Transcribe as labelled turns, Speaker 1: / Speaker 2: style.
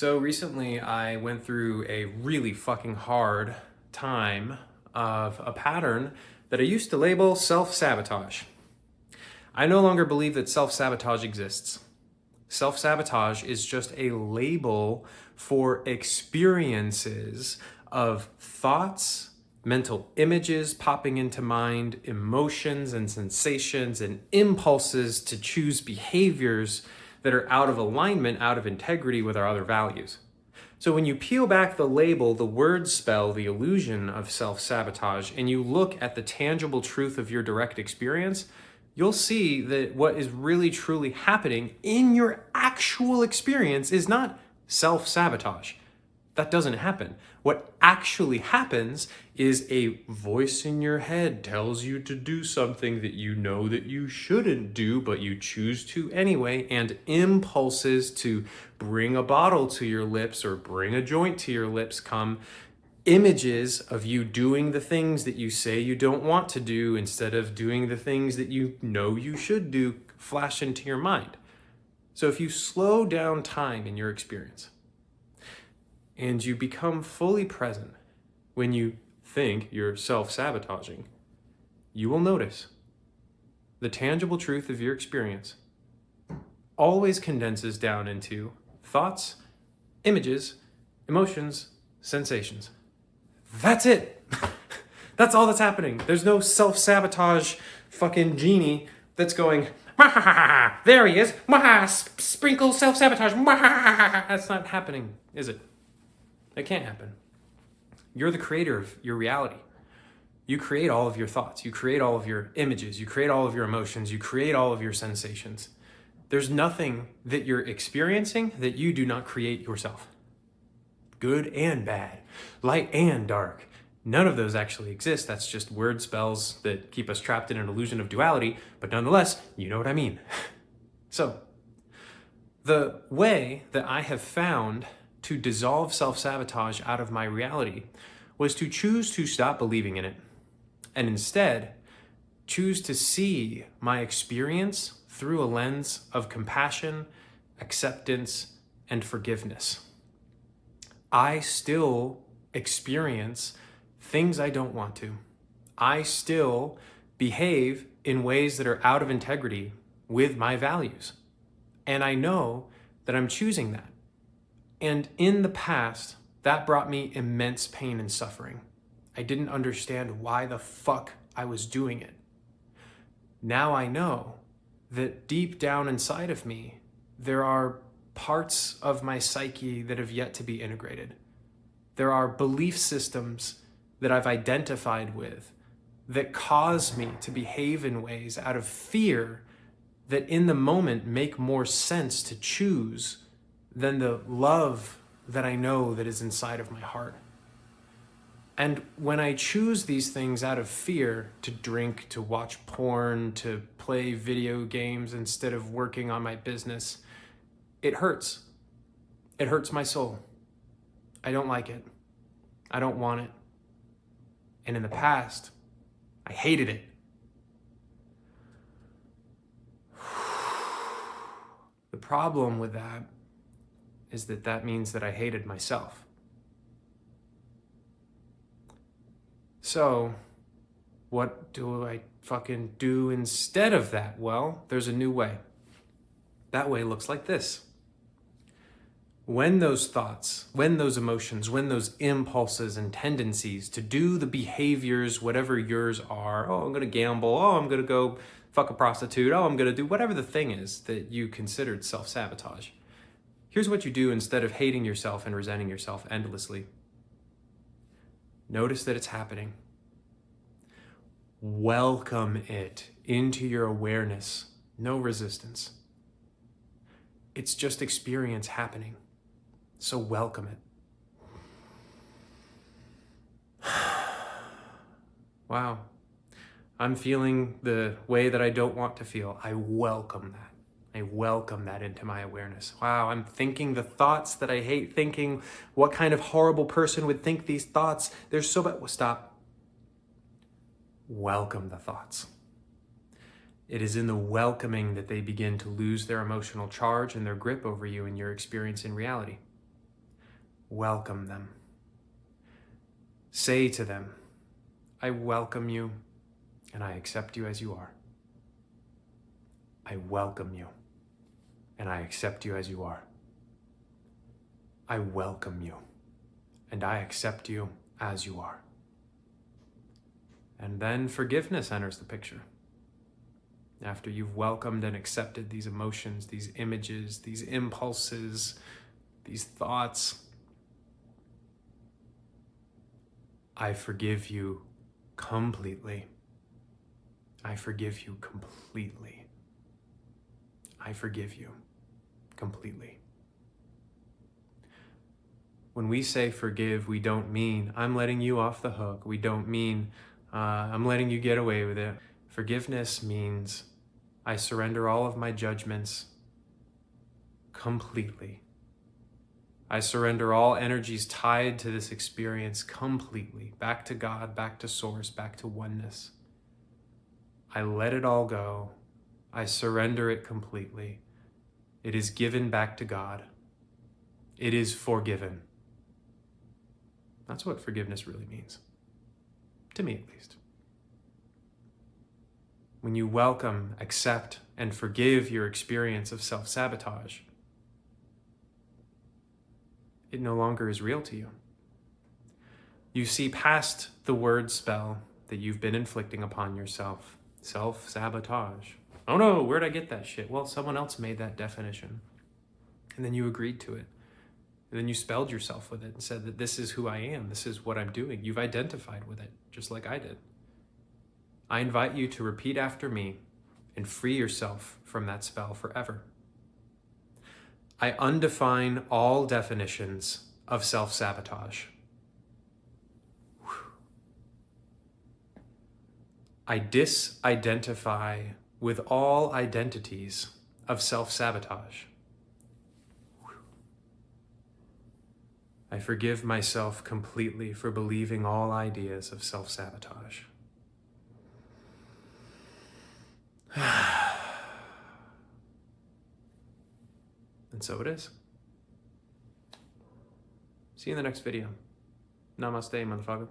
Speaker 1: So recently I went through a really fucking hard time of a pattern that I used to label self-sabotage. I no longer believe that self-sabotage exists. Self-sabotage is just a label for experiences of thoughts, mental images popping into mind, emotions and sensations and impulses to choose behaviors that are out of alignment, out of integrity with our other values. So when you peel back the label, the word spell, the illusion of self-sabotage, and you look at the tangible truth of your direct experience, you'll see that what is really truly happening in your actual experience is not self-sabotage. That doesn't happen. What actually happens is a voice in your head tells you to do something that you know that you shouldn't do, but you choose to anyway, and impulses to bring a bottle to your lips or bring a joint to your lips come. Images of you doing the things that you say you don't want to do instead of doing the things that you know you should do flash into your mind. So if you slow down time in your experience, and you become fully present when you think you're self-sabotaging, you will notice the tangible truth of your experience always condenses down into thoughts, images, emotions, sensations. That's it. That's all that's happening. There's no self-sabotage fucking genie that's going, there he is, sprinkle self-sabotage. That's not happening, is it? It can't happen. You're the creator of your reality. You create all of your thoughts. You create all of your images. You create all of your emotions. You create all of your sensations. There's nothing that you're experiencing that you do not create yourself. Good and bad, light and dark. None of those actually exist. That's just word spells that keep us trapped in an illusion of duality. But nonetheless, you know what I mean. So, the way that I have found to dissolve self-sabotage out of my reality was to choose to stop believing in it and instead choose to see my experience through a lens of compassion, acceptance, and forgiveness. I still experience things I don't want to. I still behave in ways that are out of integrity with my values. And I know that I'm choosing that. And in the past, that brought me immense pain and suffering. I didn't understand why the fuck I was doing it. Now I know that deep down inside of me, there are parts of my psyche that have yet to be integrated. There are belief systems that I've identified with that cause me to behave in ways out of fear that in the moment make more sense to choose than the love that I know that is inside of my heart. And when I choose these things out of fear, to drink, to watch porn, to play video games instead of working on my business, it hurts. It hurts my soul. I don't like it. I don't want it. And in the past, I hated it. The problem with that is that means that I hated myself. So, what do I fucking do instead of that? Well, there's a new way. That way looks like this. When those thoughts, when those emotions, when those impulses and tendencies to do the behaviors, whatever yours are, oh, I'm gonna gamble, oh, I'm gonna go fuck a prostitute, oh, I'm gonna do whatever the thing is that you considered self-sabotage. Here's what you do instead of hating yourself and resenting yourself endlessly. Notice that it's happening. Welcome it into your awareness. No resistance. It's just experience happening. So welcome it. Wow. I'm feeling the way that I don't want to feel. I welcome that. I welcome that into my awareness. Wow, I'm thinking the thoughts that I hate thinking. What kind of horrible person would think these thoughts? They're so bad. Well, stop. Welcome the thoughts. It is in the welcoming that they begin to lose their emotional charge and their grip over you and your experience in reality. welcome them. Say to them, I welcome you and I accept you as you are. I welcome you and I accept you as you are. I welcome you and I accept you as you are. And then forgiveness enters the picture. After you've welcomed and accepted these emotions, these images, these impulses, these thoughts, I forgive you completely. I forgive you completely. I forgive you completely. When we say forgive, we don't mean I'm letting you off the hook. We don't mean I'm letting you get away with it. Forgiveness means I surrender all of my judgments completely. I surrender all energies tied to this experience completely, back to God, back to source, back to oneness. I let it all go. I surrender it completely. It is given back to God. It is forgiven. That's what forgiveness really means. To me, at least. When you welcome, accept, and forgive your experience of self-sabotage, it no longer is real to you. You see past the word spell that you've been inflicting upon yourself. Self-sabotage. Oh no, where'd I get that shit? Well, someone else made that definition. And then you agreed to it. And then you spelled yourself with it and said that this is who I am. This is what I'm doing. You've identified with it, just like I did. I invite you to repeat after me and free yourself from that spell forever. I undefine all definitions of self-sabotage. I disidentify with all identities of self-sabotage. I forgive myself completely for believing all ideas of self-sabotage. And so it is. See you in the next video. Namaste, motherfucker.